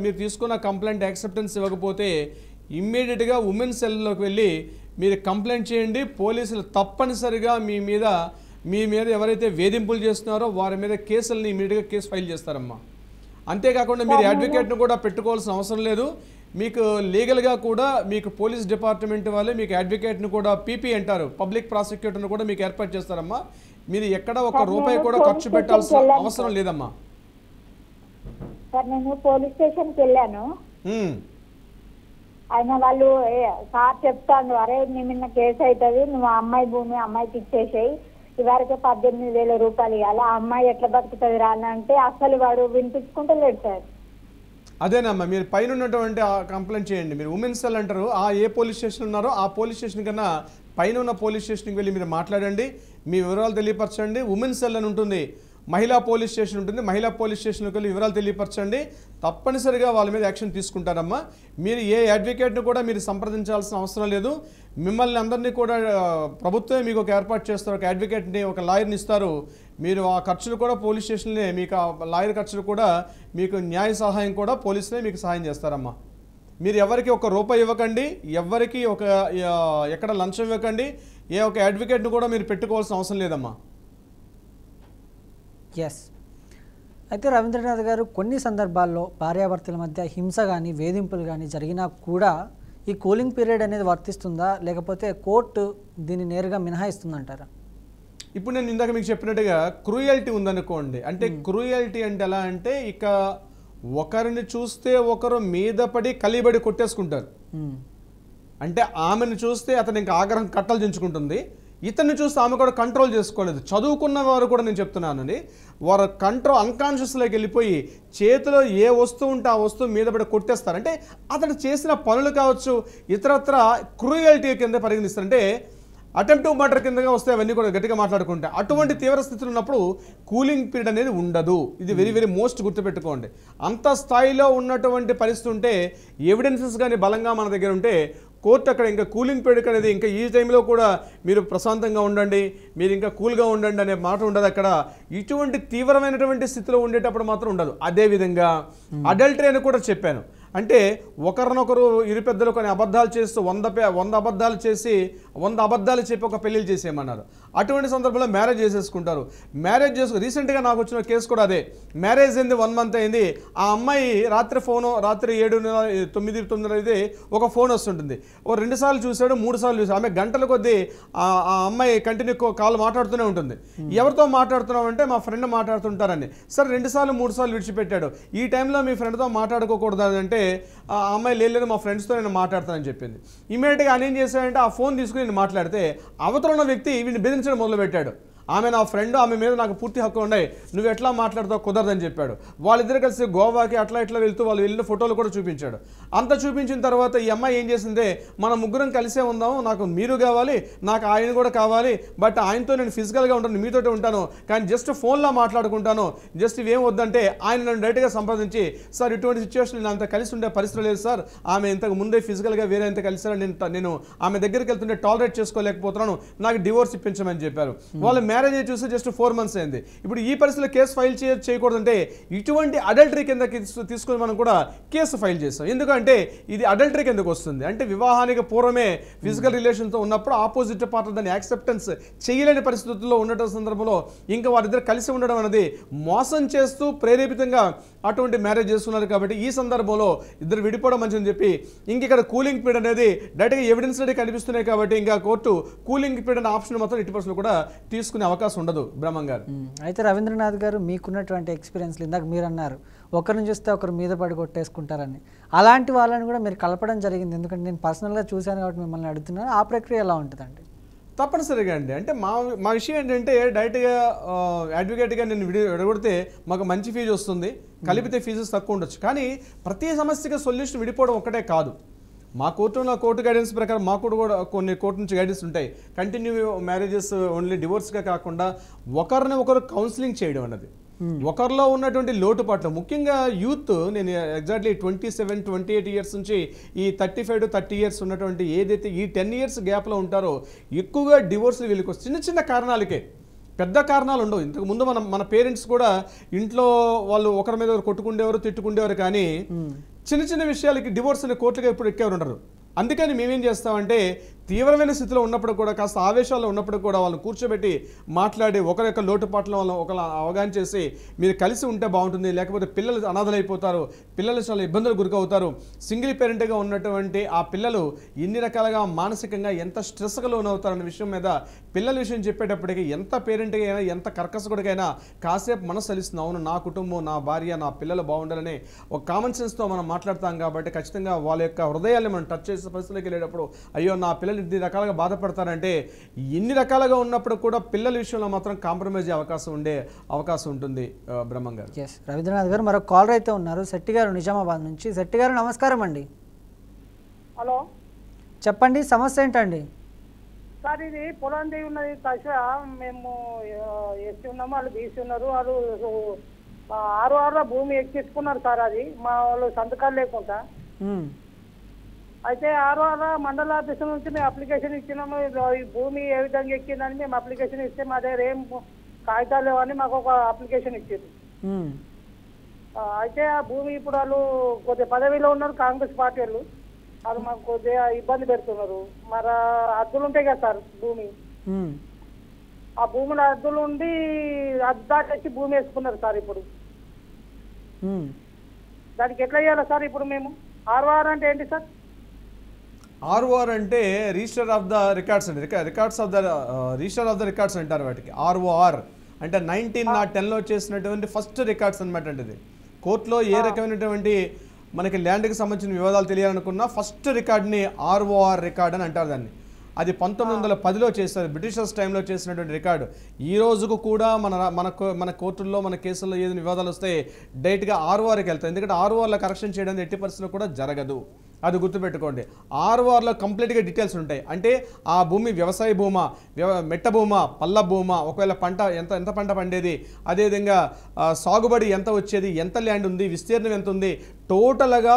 మీరు తీసుకున్న కంప్లైంట్ యాక్సెప్టెన్స్ ఇవ్వకపోతే ఇమ్మీడియట్గా ఉమెన్ సెల్లోకి వెళ్ళి మీరు కంప్లైంట్ చేయండి. పోలీసులు తప్పనిసరిగా మీ మీద ఎవరైతే వేధింపులు చేస్తున్నారో వారి మీద కేసులని ఇమ్మీడియట్గా కేసు ఫైల్ చేస్తారమ్మా. అంతేకాకుండా మీరు అడ్వకేట్ను కూడా పెట్టుకోవాల్సిన అవసరం లేదు. మీకు లీగల్గా కూడా మీకు పోలీస్ డిపార్ట్మెంట్ వాళ్ళే మీకు అడ్వకేట్ను కూడా పీపీ అంటారు, పబ్లిక్ ప్రాసిక్యూటర్ను కూడా మీకు ఏర్పాటు చేస్తారమ్మా. మీరు ఎక్కడ ఒక రూపాయి కూడా ఖర్చు పెట్టాల్సిన అవసరం లేదమ్మా. సార్ నేను పోలీస్ స్టేషన్కి వెళ్ళాను. ఆయన వాళ్ళు సార్ చెప్తాను, అరే నీ మీద కేసు అవుతుంది, నువ్వు అమ్మాయి భూమి అమ్మాయికి ఇచ్చేసేయి, ఇవరకే 18,000 రూపాయలు ఇవ్వాలి, ఆ అమ్మాయి ఎట్లా బతుకుతుంది రా అంటే అసలు వాడు వినిపించుకుంటలేడు సార్. అదేనమ్మా, మీరు పైన ఉన్నటువంటి కంప్లైంట్ చేయండి. మీరు ఉమెన్స్ సెల్ అంటారు, ఏ పోలీస్ స్టేషన్ ఉన్నారో ఆ పోలీస్ స్టేషన్ కన్నా పైన ఉన్న పోలీస్ స్టేషన్కి వెళ్ళి మీరు మాట్లాడండి, మీ వివరాలు తెలియపరచండి. ఉమెన్స్ సెల్ అని ఉంటుంది, మహిళా పోలీస్ స్టేషన్ ఉంటుంది, మహిళా పోలీస్ స్టేషన్కి వెళ్ళి వివరాలు తెలియపరచండి. తప్పనిసరిగా వాళ్ళ మీద యాక్షన్ తీసుకుంటారమ్మా. మీరు ఏ అడ్వకేట్ను కూడా మీరు సంప్రదించాల్సిన అవసరం లేదు. మిమ్మల్ని అందరినీ కూడా ప్రభుత్వమే మీకు ఒక ఏర్పాటు చేస్తారు, ఒక అడ్వకేట్ని, ఒక లాయర్ని ఇస్తారు. మీరు ఆ ఖర్చులు కూడా పోలీస్ స్టేషన్లే, మీకు ఆ లాయర్ ఖర్చులు కూడా, మీకు న్యాయ సహాయం కూడా పోలీసులే మీకు సహాయం చేస్తారమ్మా. మీరు ఎవరికి ఒక రూపాయి ఇవ్వకండి, ఎవరికి ఎక్కడ లంచం ఇవ్వకండి, ఏ ఒక అడ్వకేట్ను కూడా మీరు పెట్టుకోవాల్సిన అవసరం లేదమ్మా. ఎస్. అయితే రవీంద్రనాథ్ గారు, కొన్ని సందర్భాల్లో భార్యాభర్తల మధ్య హింస కానీ వేధింపులు కానీ జరిగినా కూడా ఈ కూలింగ్ పీరియడ్ అనేది వర్తిస్తుందా, లేకపోతే కోర్టు దీన్ని నేరుగా మినహాయిస్తుందంటారా? ఇప్పుడు నేను ఇందాక మీకు చెప్పినట్టుగా క్రూయల్టీ ఉందనుకోండి. అంటే క్రూయల్టీ అంటే ఎలా అంటే, ఇక ఒకరిని చూస్తే ఒకరు మీద పడి కలిబడి కొట్టేసుకుంటారు. అంటే ఆమెను చూస్తే అతను ఇంకా ఆగ్రహం కట్టలు దించుకుంటుంది, ఇతన్ని చూస్తే ఆమె కూడా కంట్రోల్ చేసుకోలేదు. చదువుకున్న వారు కూడా నేను చెప్తున్నానని, వారు అన్కాన్షియస్లోకి వెళ్ళిపోయి చేతిలో ఏ వస్తువు ఉంటే ఆ వస్తువు మీద పడి కొట్టేస్తారు. అంటే అతడు చేసిన పనులు కావచ్చు, ఇతరత్ర క్రూయల్టీ కింద పరిగణిస్తారు. అంటే అటెంప్టివ్ మర్డర్ కిందగా వస్తే అవన్నీ కూడా గట్టిగా మాట్లాడుకుంటే, అటువంటి తీవ్ర స్థితిలో ఉన్నప్పుడు కూలింగ్ పీరియడ్ అనేది ఉండదు. ఇది వెరీ వెరీ మోస్ట్ గుర్తుపెట్టుకోండి. అంత స్థాయిలో ఉన్నటువంటి పరిస్థితి ఉంటే, ఎవిడెన్సెస్ కానీ బలంగా మన దగ్గర ఉంటే, కోర్టు అక్కడ ఇంకా కూలింగ్ పీరియడ్ అనేది ఇంకా ఈ టైంలో కూడా మీరు ప్రశాంతంగా ఉండండి, మీరు ఇంకా కూల్గా ఉండండి అనే మాట ఉండదు అక్కడ. ఇటువంటి తీవ్రమైనటువంటి స్థితిలో ఉండేటప్పుడు మాత్రం ఉండదు. అదేవిధంగా అడల్టరీ అని కూడా చెప్పాను. అంటే ఒకరినొకరు ఇరు పెద్దలు కొన్ని అబద్ధాలు చేస్తూ 100 అబద్ధాలు చేసి 100 అబద్ధాలు చెప్పి ఒక పెళ్ళిళ్ళు చేసేయమన్నారు. అటువంటి సందర్భంలో మ్యారేజ్ చేసేసుకుంటారు. మ్యారేజ్ చేసుకు రీసెంట్గా నాకు వచ్చిన కేసు కూడా అదే. మ్యారేజ్ అయింది 1 మంత్ అయింది. ఆ అమ్మాయి రాత్రి 7:09 అయితే ఒక ఫోన్ వస్తుంటుంది. 2 సార్లు చూశాడు, 3 సార్లు చూశాడు. ఆమె గంటల కొద్దీ ఆ అమ్మాయి కంటిన్యూ కాల్ మాట్లాడుతూనే ఉంటుంది. ఎవరితో మాట్లాడుతున్నావు అంటే మా ఫ్రెండ్ మాట్లాడుతుంటారని. సరే 2 సార్లు 3 సార్లు విడిచిపెట్టాడు. ఈ టైంలో మీ ఫ్రెండ్తో మాట్లాడుకోకూడదు అంటే ఆ అమ్మాయి లేదు, మా ఫ్రెండ్స్తో నేను మాట్లాడతానని చెప్పింది. ఇమీడియట్గా ఆయన ఏం చేశాడంటే ఆ ఫోన్ తీసుకుని నేను మాట్లాడితే అవతల ఉన్న వ్యక్తి వీడిని బెదిరించడం మొదలుపెట్టాడు. ఆమె నా ఫ్రెండ్, ఆమె మీద నాకు పూర్తి హక్కు ఉన్నాయి, నువ్వు ఎట్లా మాట్లాడతావు, కుదరదని చెప్పాడు. వాళ్ళిద్దరు కలిసి గోవాకి అట్లా ఇట్లా వెళ్తూ వాళ్ళు వెళ్ళిన ఫోటోలు కూడా చూపించాడు. అంత చూపించిన తర్వాత ఈ అమ్మాయి ఏం చేసిందే, మన ముగ్గురం కలిసే ఉందాము, నాకు మీరు కావాలి, నాకు ఆయన కూడా కావాలి, బట్ ఆయనతో నేను ఫిజికల్గా ఉంటాను, మీతోటే ఉంటాను, కానీ జస్ట్ ఫోన్లో మాట్లాడుకుంటాను, జస్ట్ ఇవేం వద్దంటే ఆయన నన్ను డైరెక్ట్గా సంప్రదించి, సార్ ఇటువంటి సిచ్యువేషన్ నేను అంత కలిసి ఉండే పరిస్థితి లేదు సార్, ఆమె ఇంతకు ముందే ఫిజికల్గా వేరే ఎంత కలిసారని నేను ఆమె దగ్గరికి వెళ్తుంటే టాలరేట్ చేసుకోలేకపోతున్నాను, నాకు డివోర్స్ ఇప్పించమని చెప్పారు. వాళ్ళు మ్యారేజ్ చూస్తే జస్ట్ 4 months అయింది. ఇప్పుడు ఈ పరిస్థితిలో కేసు ఫైల్ చేయకూడదంటే ఇటువంటి అడల్టరీ కింద తీసుకొని మనం కూడా కేసు ఫైల్ చేస్తాం. ఎందుకంటే ఇది అడల్టరీ కిందకు వస్తుంది. అంటే వివాహానికి పూర్వమే ఫిజికల్ రిలేషన్తో ఉన్నప్పుడు ఆపోజిట్ పార్టీ దాన్ని యాక్సెప్టెన్స్ చేయలేని పరిస్థితుల్లో ఉండటం సందర్భంలో ఇంకా వారిద్దరు కలిసి ఉండడం అనేది మోసం చేస్తూ ప్రేరేపితంగా అటువంటి మ్యారేజ్ చేస్తున్నారు. కాబట్టి ఈ సందర్భంలో ఇద్దరు విడిపోవడం మంచిదని చెప్పి ఇంక ఇక్కడ కూలింగ్ పీరియడ్ అనేది డైరెక్ట్గా ఎవిడెన్స్ రెడీ కనిపిస్తున్నాయి కాబట్టి ఇంకా కోర్టు కూలింగ్ పీరియడ్ ఆప్షన్ మాత్రం 80% కూడా తీసుకునే అవకాశం ఉండదు. బ్రహ్మం గారు, అయితే రవీంద్రనాథ్ గారు, మీకున్నటువంటి ఎక్స్పీరియన్స్లు ఇందాక మీరు అన్నారు ఒకరిని చూస్తే ఒకరు మీద పడి కొట్టేసుకుంటారని, అలాంటి వాళ్ళని కూడా మీరు కలపడం జరిగింది. ఎందుకంటే నేను పర్సనల్గా చూశాను కాబట్టి మిమ్మల్ని అడుగుతున్నాను, ఆ ప్రక్రియ ఎలా ఉంటుందండి? తప్పనిసరిగా అండి. అంటే మా విషయం ఏంటంటే డైరెక్ట్గా అడ్వకేట్గా నేను విడగొడితే మాకు మంచి ఫీజు వస్తుంది, కలిపితే ఫీజు తక్కువ ఉండొచ్చు. కానీ ప్రతి సమస్యకి సొల్యూషన్ విడిపోవడం ఒక్కటే కాదు. మా కోర్టు గైడెన్స్ ప్రకారం మాకు కూడా కొన్ని కోర్టు నుంచి గైడెన్స్ ఉంటాయి. కంటిన్యూ మ్యారేజెస్ ఓన్లీ డివోర్స్గా కాకుండా ఒకరిని ఒకరు కౌన్సిలింగ్ చేయడం అన్నది, ఒకరిలో ఉన్నటువంటి లోటుపాట్లు, ముఖ్యంగా యూత్, నేను ఎగ్జాక్ట్లీ 27-28 ఇయర్స్ నుంచి ఈ 35 to 30 ఇయర్స్ ఉన్నటువంటి ఏదైతే ఈ 10 ఇయర్స్ గ్యాప్లో ఉంటారో ఎక్కువగా డివోర్స్లు వీళ్ళకి చిన్న చిన్న కారణాలకే, పెద్ద కారణాలు ఉండవు. ఇంతకుముందు మన పేరెంట్స్ కూడా ఇంట్లో వాళ్ళు ఒకరి మీద కొట్టుకుండేవారు, తిట్టుకుండేవారు, కానీ చిన్న చిన్న విషయాలకి డివోర్స్ అనే కోర్టుగా ఇప్పుడు ఎక్కేవారు ఉండరు. అందుకని మేమేం చేస్తామంటే తీవ్రమైన స్థితిలో ఉన్నప్పుడు కూడా, కాస్త ఆవేశాల్లో ఉన్నప్పుడు కూడా వాళ్ళని కూర్చోబెట్టి మాట్లాడి ఒకరి యొక్క లోటుపాట్ల వల్ల ఒకరు అవగాహన చేసి మీరు కలిసి ఉంటే బాగుంటుంది, లేకపోతే పిల్లలు అనాథలైపోతారు, పిల్లలు చాలా ఇబ్బందులు గురవుతారు, సింగిల్ పేరెంట్గా ఉన్నటువంటి ఆ పిల్లలు ఎన్ని రకాలుగా మానసికంగా ఎంత స్ట్రెస్గా లోనవుతారన్న విషయం మీద పిల్లల విషయం చెప్పేటప్పటికి ఎంత పేరెంట్గా అయినా ఎంత కర్కశకుడికైనా కాసేపు మనసు కలిస్తుంది. అవును, నా కుటుంబం, నా భార్య, నా పిల్లలు బాగుండాలని ఒక కామన్ సెన్స్తో మనం మాట్లాడతాం. కాబట్టి ఖచ్చితంగా వాళ్ళ యొక్క హృదయాన్ని మనం టచ్ చేసే పరిస్థితిలోకి వెళ్ళేటప్పుడు అయ్యో నా పిల్లలు పిల్లలు ఇన్ని రకాలుగా బాధపడతారంటే ఎన్ని రకాలుగా ఉన్నప్పుడు కూడా పిల్లల విషయంలో మాత్రం కాంప్రమైజ్ అయ్యే అవకాశం ఉంటుంది బ్రహ్మం గారు. ఎస్ రవీంద్రనాథ్ గారు మరో కాలర్ అయితే ఉన్నారు, శెట్టి గారు నిజామాబాద్ నుంచి. శెట్టి గారు నమస్కారం అండి. హలో చెప్పండి సమస్య ఏంటండి? సార్ ఇది పొలంది ఉన్నది దశ, మేము ఎస్సీ ఉన్నాము, వాళ్ళు బీసీ ఉన్నారు. వాళ్ళు 6 భూమి ఎక్కించుకున్నారు సార్. అది మా వాళ్ళు సంతకాలు లేకుండా. అయితే 6 మండల ఆఫీసు నుంచి మేము అప్లికేషన్ ఇచ్చినాము. ఈ భూమి ఏ విధంగా ఎక్కిందని మేము అప్లికేషన్ ఇస్తే మా దగ్గర ఏం కాగితాలు లేవని మాకు ఒక అప్లికేషన్ ఇచ్చారు. అయితే ఆ భూమి ఇప్పుడు వాళ్ళు కొద్దిగా పదవిలో ఉన్నారు కాంగ్రెస్ పార్టీ వాళ్ళు. వాళ్ళు మాకు కొద్దిగా ఇబ్బంది పెడుతున్నారు. మరి అద్దులు ఉంటాయి కదా సార్ భూమి, ఆ భూముల అద్దులు ఉండి అద్దాకి భూమి వేసుకున్నారు సార్. ఇప్పుడు దానికి ఎట్లా చేయాలి సార్? ఇప్పుడు మేము ఆర్ఓఆర్ అంటే ఏంటి సార్? ఆర్ఓఆర్ అంటే రిజిస్టర్ ఆఫ్ ద రికార్డ్స్ అండి. రిజిస్టర్ ఆఫ్ ద రికార్డ్స్ అంటారు వాటికి. ఆర్ఓఆర్ అంటే 1910లో చేసినటువంటి ఫస్ట్ రికార్డ్స్ అనమాట అండి. ఇది కోర్టులో ఏ రకమైనటువంటి మనకి ల్యాండ్కి సంబంధించిన వివాదాలు తెలియాలనుకున్నా ఫస్ట్ రికార్డ్ని ఆర్ఓఆర్ రికార్డ్ అని అంటారు దాన్ని. అది 1910లో చేస్తారు, బ్రిటిషర్స్ టైంలో చేసినటువంటి రికార్డు. ఈ రోజుకు కూడా మన కోర్టుల్లో మన కేసుల్లో ఏదైనా వివాదాలు వస్తే డైరెక్ట్గా ఆర్ఓఆర్కి వెళ్తాయి. ఎందుకంటే ఆర్ఓఆర్లో కరెక్షన్ చేయడానికి ఎట్టి పరిస్థితుల్లో కూడా జరగదు. అది గుర్తుపెట్టుకోండి. ఆర్ఓఆర్లో కంప్లీట్గా డీటెయిల్స్ ఉంటాయి. అంటే ఆ భూమి వ్యవసాయ భూమా, మెట్ట భూమా, పల్ల భూమా, ఒకవేళ పంట ఎంత పంట పండేది, అదేవిధంగా సాగుబడి ఎంత వచ్చేది, ఎంత ల్యాండ్ ఉంది, విస్తీర్ణం ఎంత ఉంది, టోటల్గా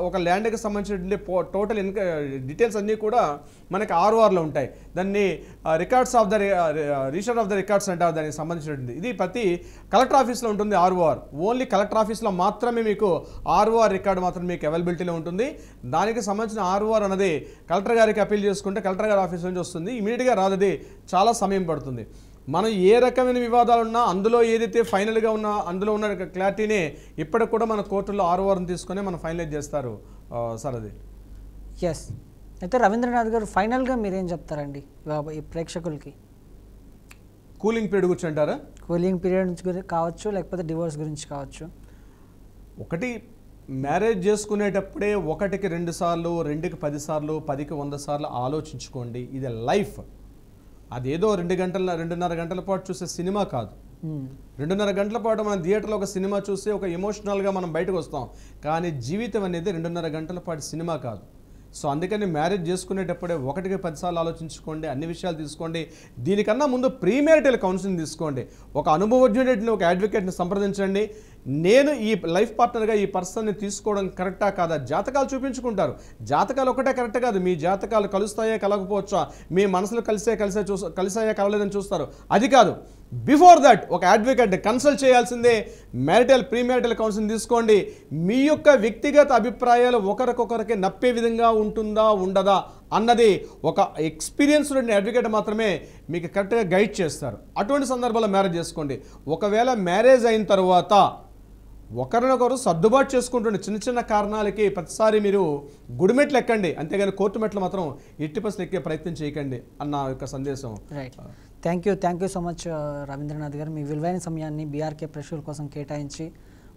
ఒక ల్యాండ్కి సంబంధించిన టోటల్ డీటెయిల్స్ అన్నీ కూడా మనకి ఆర్ఓఆర్లో ఉంటాయి. దాన్ని records of the register of the records అంటారు దానికి సంబంధించినటువంటి. ఇది ప్రతి కలెక్టర్ ఆఫీస్లో ఉంటుంది ఆర్ఓఆర్. ఓన్లీ కలెక్టర్ ఆఫీస్లో మాత్రమే మీకు ఆర్ఓఆర్ రికార్డు మాత్రం మీకు అవైలబిలిటీలో ఉంటుంది. దానికి సంబంధించిన ఆర్ఓఆర్ అనేది కలెక్టర్ గారికి అప్పీల్ చేసుకుంటే కలెక్టర్ గారి ఆఫీస్ నుంచి వస్తుంది. ఇమీడియట్గా రాదది, చాలా సమయం పడుతుంది. మనం ఏ రకమైన వివాదాలు ఉన్నా అందులో ఏదైతే ఫైనల్గా ఉన్నా అందులో ఉన్న క్లారిటీనే ఇప్పటికి కూడా మన కోర్టులో ఆర్ఓఆర్ని తీసుకొని మనం ఫైనలైజ్ చేస్తారు సార్. అది ఎస్. అయితే రవీంద్రనాథ్ గారు ఫైనల్గా మీరేం చెప్తారండి ఈ ప్రేక్షకులకి? కూలింగ్ పీరియడ్ గురించి అంటారా? కూలింగ్ పీరియడ్ కావచ్చు, లేకపోతే డివోర్స్ గురించి కావచ్చు. ఒకటి, మ్యారేజ్ చేసుకునేటప్పుడే 1కి 2 సార్లు, 2కి 10 సార్లు, 10కి 100 సార్లు ఆలోచించుకోండి. ఇది లైఫ్. అదేదో 2.5 గంటల పాటు చూసే సినిమా కాదు. 2.5 గంటల పాటు మనం థియేటర్లో ఒక సినిమా చూసి ఒక ఎమోషనల్గా మనం బయటకు వస్తాం. కానీ జీవితం అనేది 2.5 గంటల పాటు సినిమా కాదు. సో అందుకని మ్యారేజ్ చేసుకునేటప్పుడే 1కి 10 సార్లు ఆలోచించుకోండి, అన్ని విషయాలు తీసుకోండి. దీనికన్నా ముందు ప్రీమ్యారిటల్ కౌన్సిలింగ్ తీసుకోండి. ఒక అనుభవజ్ఞుడైన ఒక అడ్వకేట్ని సంప్రదించండి. నేను ఈ లైఫ్ పార్ట్నర్గా ఈ పర్సన్ని తీసుకోవడం కరెక్టా కాదా? జాతకాలు చూపించుకుంటారు. జాతకాలు ఒకటే కరెక్ట్ కాదు. మీ జాతకాలు కలుస్తాయా కలగకపోవచ్చా, మీ మనసులు కలిసాయా కలలేదని చూస్తారు. అది కాదు. బిఫోర్ దట్ ఒక అడ్వకేట్ కన్సల్ట్ చేయాల్సిందే. ప్రీమ్యారిటల్ కౌన్సిలింగ్ తీసుకోండి. మీ యొక్క వ్యక్తిగత అభిప్రాయాలు ఒకరికొకరికి నప్పే విధంగా ఉంటుందా ఉండదా అన్నది ఒక ఎక్స్పీరియన్స్ ఉన్న అడ్వకేట్ మాత్రమే మీకు కరెక్ట్గా గైడ్ చేస్తారు. అటువంటి సందర్భాల్లో మ్యారేజ్ చేసుకోండి. ఒకవేళ మ్యారేజ్ అయిన తర్వాత ఒకరినొకరు సర్దుబాటు చేసుకుంటుండే చిన్న కారణాలకి ప్రతిసారి మీరు గుడిమెట్లు ఎక్కండి, అంతేగాని కోర్టు మెట్లు మాత్రం ఎట్టి పరిస్థితులు ఎక్కే ప్రయత్నం చేయకండి అన్న యొక్క సందేశం. Right. Thank you so much Ravindranath garu. మీ విలువైన సమయాన్ని బీఆర్కే ప్రేక్షకుల కోసం కేటాయించి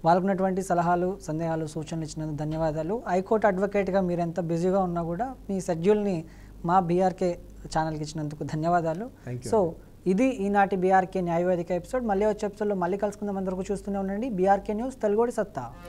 వాళ్ళకున్నటువంటి సలహాలు, సందేహాలు, సూచనలు ఇచ్చినందుకు ధన్యవాదాలు. హైకోర్టు అడ్వకేట్గా మీరు ఎంత బిజీగా ఉన్నా కూడా మీ షెడ్యూల్ని మా బీఆర్కే ఛానల్కి ఇచ్చినందుకు ధన్యవాదాలు. సో ఇది ఈనాటి బీఆర్కే న్యాయవేదిక ఎపిసోడ్. మళ్ళీ వచ్చే ఎపిసోడ్లో మళ్ళీ కలుసుకుందాం. అందరికీ చూస్తూనే ఉండండి బీఆర్కే న్యూస్, తెలుగుడి సత్తా.